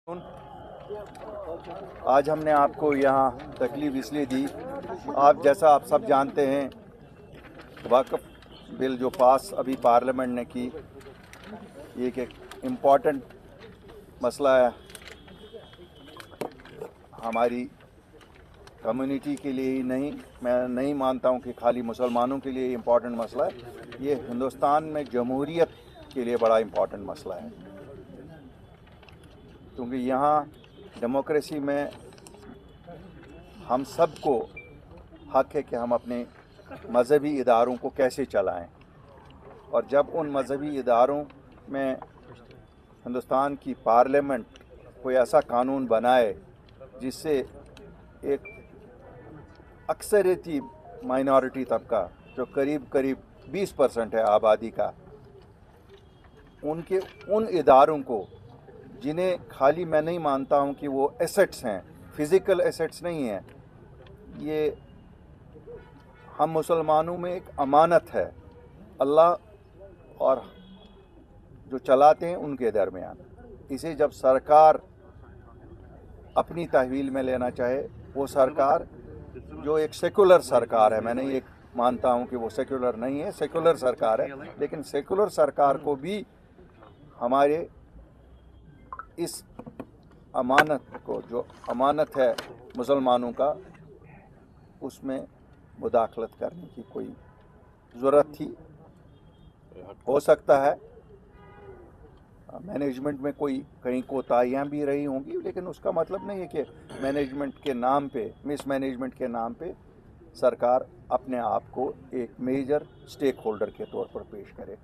आज हमने आपको यहाँ तकलीफ इसलिए दी, जैसा आप सब जानते हैं, वक्फ बिल जो पास अभी पार्लियामेंट ने की, ये एक इम्पॉर्टेंट मसला है हमारी कम्युनिटी के लिए ही नहीं। मैं नहीं मानता हूँ कि खाली मुसलमानों के लिए इम्पॉर्टेंट मसला है, ये हिंदुस्तान में जमहूरियत के लिए बड़ा इम्पॉर्टेंट मसला है, क्योंकि यहाँ डेमोक्रेसी में हम सबको हक है कि हम अपने मज़हबी इदारों को कैसे चलाएं, और जब उन मज़हबी इदारों में हिंदुस्तान की पार्लियामेंट कोई ऐसा कानून बनाए जिससे एक अक्सरियती माइनॉरिटी तबका जो करीब 20% है आबादी का, उनके उन इदारों को जिन्हें खाली मैं नहीं मानता हूं कि वो एसेट्स हैं, फिज़िकल एसेट्स नहीं हैं, ये हम मुसलमानों में एक अमानत है अल्लाह और जो चलाते हैं उनके दरमियान। इसे जब सरकार अपनी तहवील में लेना चाहे, वो सरकार जो एक सेकुलर सरकार है, मैं नहीं एक मानता हूं कि वो सेकुलर नहीं है, सेकुलर सरकार है, लेकिन सेकुलर सरकार को भी हमारे इस अमानत को, जो अमानत है मुसलमानों का, उसमें मुदाखलत करने की कोई ज़रूरत थी। हो सकता है मैनेजमेंट में कोई कहीं कोताहियाँ भी रही होंगी, लेकिन उसका मतलब नहीं है कि मैनेजमेंट के नाम पे, मिस मैनेजमेंट के नाम पे सरकार अपने आप को एक मेजर स्टेक होल्डर के तौर पर पेश करे।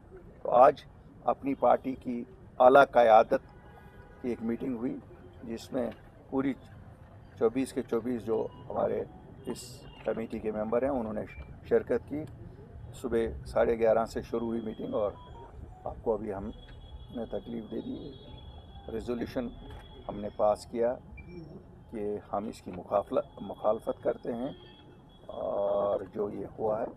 तो आज अपनी पार्टी की आला क़यादत की एक मीटिंग हुई, जिसमें पूरी 24 के 24 जो हमारे इस कमेटी के मेंबर हैं उन्होंने शिरकत की। सुबह 11:30 से शुरू हुई मीटिंग, और आपको अभी हमने तकलीफ दे दी। रेजोल्यूशन हमने पास किया कि हम इसकी मुखालफत करते हैं, और जो ये हुआ है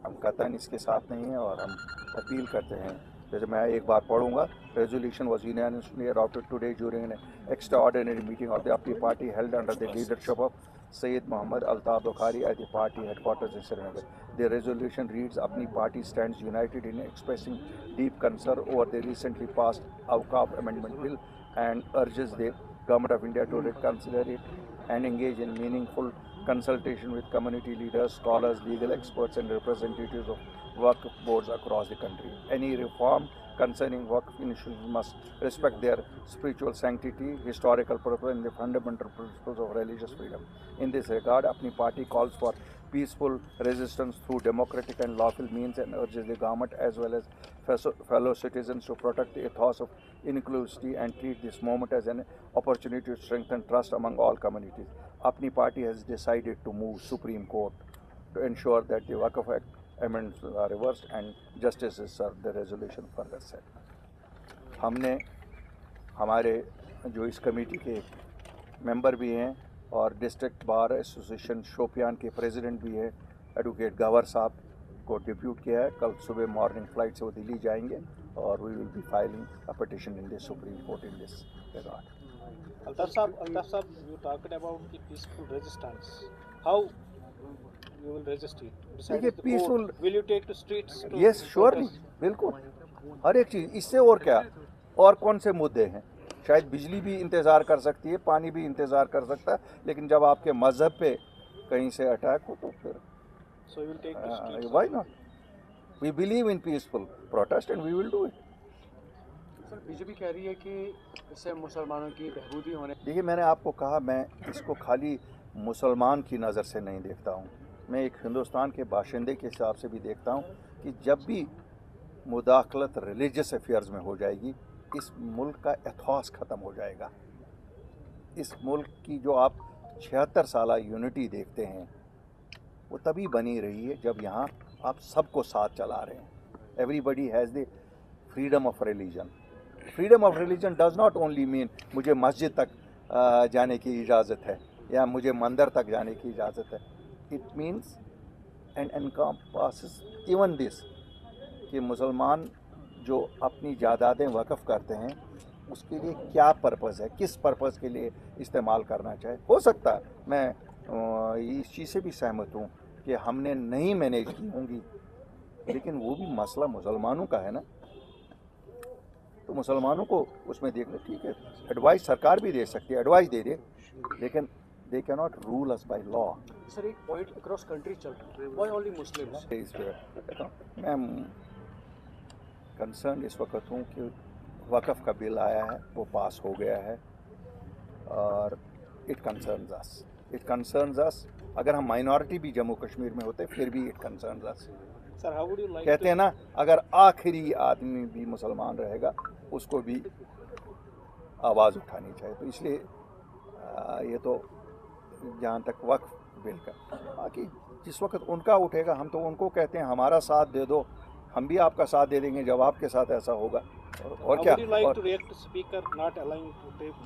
हम कतई इसके साथ नहीं हैं, और हम अपील करते हैं। जैसे मैं एक बार पढ़ूंगा। Resolution was unanimously adopted today during an extraordinary meeting of the APNI party held under the leadership of Sayyid Muhammad Altaf Bukhari at the party headquarters in Srinagar. The resolution reads, APNI party stands united in expressing deep concern over the recently passed Awqaf Amendment Bill and urges the Government of India to reconsider it and engage in meaningful consultation with community leaders, scholars, legal experts and representatives of Waqf boards across the country. Any reform concerning Waqf institutions must respect their spiritual sanctity, historical purpose and the fundamental principles of religious freedom. In this regard, APNI party calls for peaceful resistance through democratic and lawful means and urges the government as well as fellow citizens to protect the ethos of inclusivity and treat this moment as an opportunity to strengthen trust among all communities. APNI party has decided to move Supreme Court to ensure that the Waqf Act amendments are reversed and justice is served, the resolution further said. हमने हमारे जो इस committee के member भी हैं और district bar association Shopian के president भी हैं, एडवोकेट गवर साहब को डिप्यूट किया है। कल सुबह मॉर्निंग फ्लाइट से वो दिल्ली जाएंगे, और we will be filing a petition in the Supreme Court in this regard. Altaf Sahab, you talked about the peaceful resistance. How you will resist it? Besides देखिए, the peaceful, court, will you take to streets? To yes surely, protest? बिल्कुल, हर एक चीज़। इससे और क्या, और कौन से मुद्दे हैं? शायद बिजली भी इंतज़ार कर सकती है, पानी भी इंतज़ार कर सकता है, लेकिन जब आपके मज़हब पे कहीं से अटैक हो तो फिर So you will take to streets. Why not? We believe in peaceful protest and we will do it. Sir, BJP कह रही है कि इससे मुसलमानों की बहबूदी होने। देखिए, मैंने आपको कहा, मैं इसको खाली मुसलमान की नज़र से नहीं देखता हूँ, मैं एक हिंदुस्तान के बाशिंदे के हिसाब से भी देखता हूँ कि जब भी मुदाखलत रिलीजियस अफेयर्स में हो जाएगी, इस मुल्क का एथॉस ख़त्म हो जाएगा। इस मुल्क की जो आप 76 साल यूनिटी देखते हैं, वो तभी बनी रही है जब यहाँ आप सबको साथ चला रहे हैं। Everybody has the freedom of religion. Freedom of religion does not only mean मुझे मस्जिद तक जाने की इजाज़त है या मुझे मंदिर तक जाने की इजाज़त है। It means and encompasses even this कि मुसलमान जो अपनी जायदादें वक़फ़ करते हैं, उसके लिए क्या पर्पज़ है, किस पर्पज़ के लिए इस्तेमाल करना चाहे। हो सकता है मैं इस चीज़ से भी सहमत हूँ कि हमने नहीं मैनेज की होंगी, लेकिन वो भी मसला मुसलमानों का है ना, तो मुसलमानों को उसमें देख लो। ठीक है, एडवाइस सरकार भी दे सकती है, एडवाइस दे दे, लेकिन they can not rule us by law. Sir एक पॉइंट अक्रॉस कंट्री चल रहा है, व्हाई ओनली मुस्लिम्स? मैं कंसर्न इस वक्त हूँ कि वक़फ़ का बिल आया है, वो पास हो गया है और इट कंसर्न्स अस। अगर हम माइनॉरिटी भी जम्मू कश्मीर में होते फिर भी it concerns us. Sir, how would you like कहते to? हैं ना, अगर आखिरी आदमी भी मुसलमान रहेगा उसको भी आवाज़ उठानी चाहिए। तो इसलिए ये तो जहाँ तक वक्फ बिल का, बाकी जिस वक्त उनका उठेगा हम तो उनको कहते हैं हमारा साथ दे दो, हम भी आपका साथ दे देंगे जब आपके साथ ऐसा होगा। और How क्या, would you like और to react to speaker not allowing to take?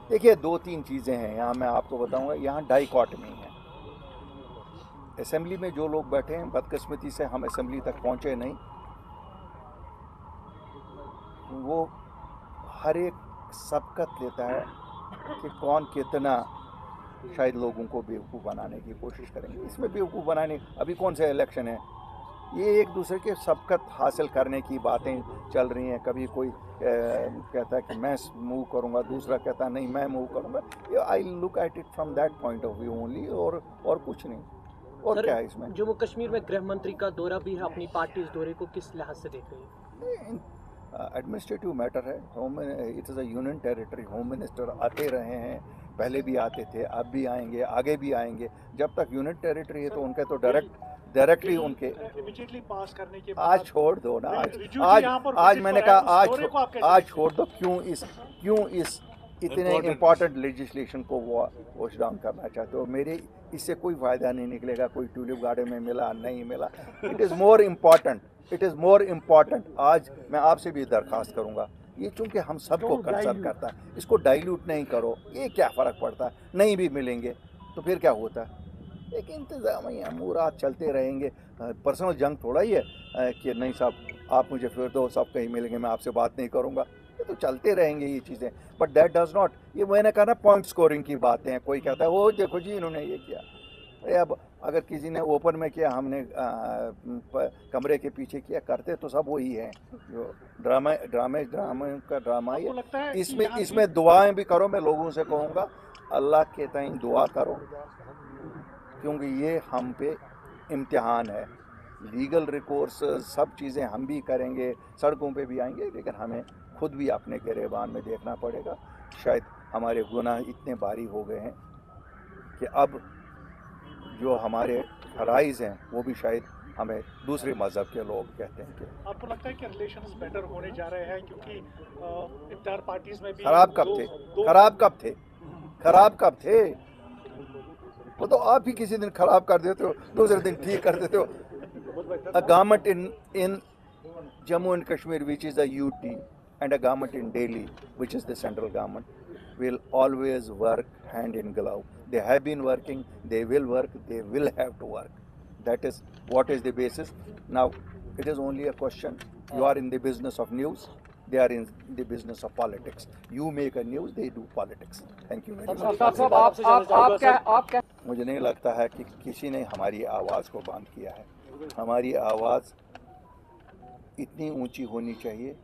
देखिए 2-3 चीज़ें हैं यहाँ, मैं आपको बताऊँगा। यहाँ डाइकॉटमी है। असेंबली में जो लोग बैठे हैं, बदकिस्मती से हम असेंबली तक पहुँचे नहीं। वो हर एक सबकत लेता है कि कौन कितना शायद लोगों को बेवकूफ़ बनाने की कोशिश करेंगे। इसमें बेवकूफ़ बनाने, अभी कौन सा इलेक्शन है, ये एक दूसरे के सबकत हासिल करने की बातें चल रही हैं। कभी कोई कहता है कि मैं मूव करूंगा, दूसरा कहता है नहीं मैं मूव करूंगा। I look at it from that point of view only, और कुछ नहीं। और सर, क्या है इसमें? जम्मू कश्मीर में गृह मंत्री का दौरा भी है, अपनी पार्टी इस दौरे को किस लिहाज से देख रही है? एडमिनिस्ट्रेटिव मैटर है। It is a union territory. Home minister आते रहे हैं, पहले भी आते थे, अब भी आएंगे, आगे भी आएंगे। जब तक यूनियन टेरिटरी है तो उनके तो डायरेक्टली उनके Immediately pass करने के आज बाद छोड़ दो ना। रिजू आज जी यहाँ पर आज visit मैंने पर कहा आए, उस दौरे को आप कैसे आज देखते छोड़ दो। क्यों इस इतने इम्पोर्टेंट लेजिस्लेशन को वॉच डाउन करना चाहते हो? मेरे इससे कोई फ़ायदा नहीं निकलेगा। कोई ट्यूलिप गार्डन में मिला नहीं मिला, इट इज़ मोर इम्पॉर्टेंट। आज मैं आपसे भी दरख्वास्त करूँगा, ये चूँकि हम सबको कंसर्न करता है, इसको डाइल्यूट नहीं करो। ये क्या फ़र्क पड़ता है, नहीं भी मिलेंगे तो फिर क्या होता है? एक इंतज़ामी अमूरात चलते रहेंगे। पर्सनल जंग थोड़ा ही है कि नहीं साहब आप मुझे फिर दो, सब कहीं मिलेंगे, मैं आपसे बात नहीं करूँगा। ये तो चलते रहेंगे ये चीज़ें। बट दैट डज़ नॉट, ये मैंने कहा ना पॉइंट स्कोरिंग की बातें हैं। कोई कहता है वो देखो जी इन्होंने ये किया। अरे अब अगर किसी ने ओपन में किया, हमने कमरे के पीछे किया, करते तो सब वही हैं। जो ड्रामे का ड्रामा ही आपको लगता है है। कि इसमें दुआएं भी करो। मैं लोगों से कहूँगा अल्लाह के ताईं दुआ करो, क्योंकि ये हम पे इम्तिहान है। लीगल रिकोर्स सब चीज़ें हम भी करेंगे, सड़कों पे भी आएंगे, लेकिन हमें खुद भी अपने गिरेबान में देखना पड़ेगा। शायद हमारे गुनाह इतने भारी हो गए हैं कि अब जो हमारे फराइज़ हैं वो भी शायद हमें दूसरे मज़हब के लोग कहते हैं कि आपको लगता है कि रिलेशंस बेटर होने जा रहे हैं? क्योंकि इफ्तार पार्टीज में भी खराब कब थे? वो तो आप ही किसी दिन खराब कर देते हो, दूसरे दिन ठीक कर देते हो। A government in Jammu and Kashmir, which is a UT, and a government in Delhi, which is the central government, will always work hand in glove. They have been working, they will work, they will have to work. That is what is the basis. Now, it is only a question. You are in the business of news, they are in the business of politics. You make a news, they do politics. Thank you very much. आप मुझे नहीं लगता है कि किसी ने हमारी आवाज़ को बंद किया है। हमारी आवाज़ इतनी ऊंची होनी चाहिए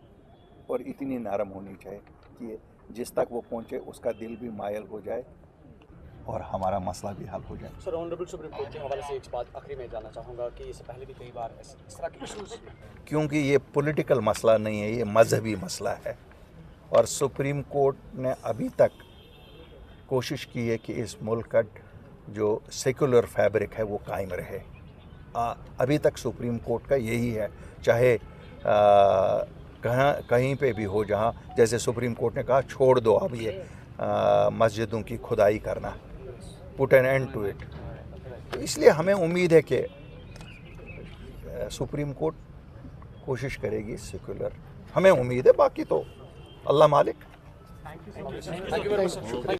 और इतनी नरम होनी चाहिए कि जिस तक वो पहुंचे उसका दिल भी मायल हो जाए और हमारा मसला भी हल हो जाए। सर, ऑनरेबल सुप्रीम कोर्ट के हवाले से एक बात आखिरी में जानना चाहूँगा कि इससे पहले भी कई बार इस तरह के इशूज़, क्योंकि ये पॉलिटिकल मसला नहीं है, ये मजहबी मसला है। और सुप्रीम कोर्ट ने अभी तक कोशिश की है कि इस मुल्क का जो सेकुलर फैब्रिक है वो कायम रहे। अभी तक सुप्रीम कोर्ट का यही है, चाहे कहीं पे भी हो, जहाँ जैसे सुप्रीम कोर्ट ने कहा छोड़ दो अब ये मस्जिदों की खुदाई करना, put an end to it. तो इसलिए हमें उम्मीद है कि सुप्रीम कोर्ट कोशिश करेगी सेकुलर, हमें उम्मीद है, बाकी तो अल्लाह मालिक। Thank you very much.